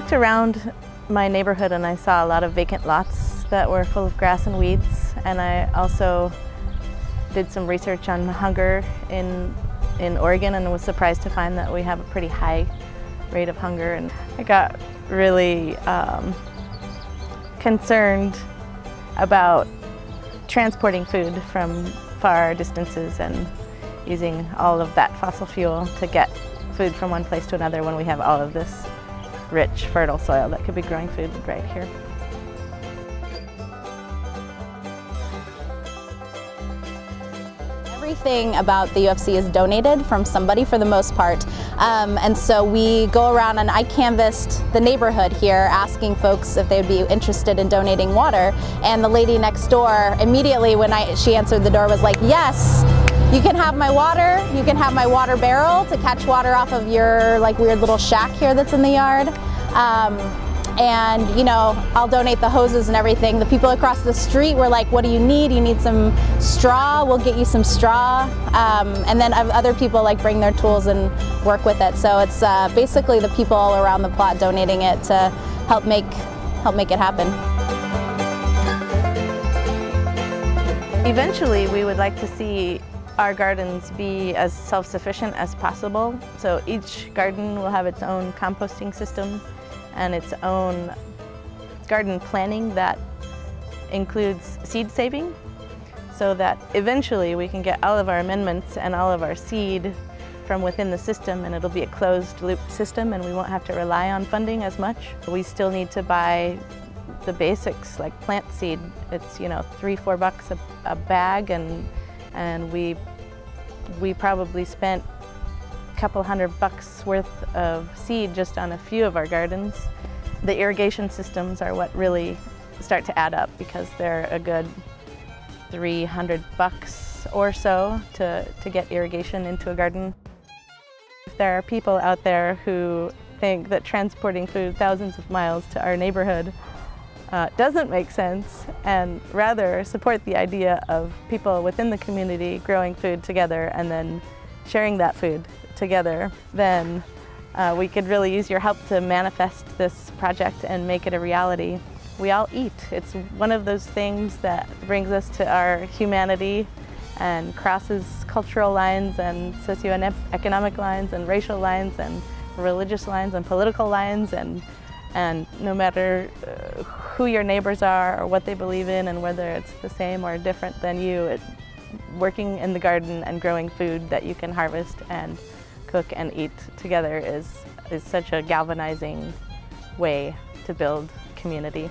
looked around my neighborhood and I saw a lot of vacant lots that were full of grass and weeds, and I also did some research on hunger in Oregon and was surprised to find that we have a pretty high rate of hunger, and I got really concerned about transporting food from far distances and using all of that fossil fuel to get food from one place to another when we have all of this rich, fertile soil that could be growing food right here. Everything about the UFC is donated from somebody for the most part, and so we go around and I canvassed the neighborhood here asking folks if they would be interested in donating water, and the lady next door immediately when she answered the door was like, yes, you can have my water, you can have my water barrel to catch water off of your weird little shack here that's in the yard. And you know, I'll donate the hoses and everything. The people across the street were like, what do you need? You need some straw? We'll get you some straw. And then other people bring their tools and work with it. So it's basically the people all around the plot donating it to help make it happen. Eventually, we would like to see our gardens be as self-sufficient as possible. So each garden will have its own composting system and its own garden planning that includes seed saving, so that eventually we can get all of our amendments and all of our seed from within the system, and it'll be a closed loop system and we won't have to rely on funding as much. We still need to buy the basics like plant seed. It's $3–4 a bag, and we probably spent couple $100 worth of seed just on a few of our gardens. The irrigation systems are what really start to add up, because they're a good $300 or so to get irrigation into a garden. If there are people out there who think that transporting food thousands of miles to our neighborhood doesn't make sense, and rather support the idea of people within the community growing food together and then sharing that food together, then we could really use your help to manifest this project and make it a reality. We all eat. It's one of those things that brings us to our humanity and crosses cultural lines and socioeconomic lines and racial lines and religious lines and political lines, and no matter who your neighbors are or what they believe in and whether it's the same or different than you, working in the garden and growing food that you can harvest and cook and eat together is such a galvanizing way to build community.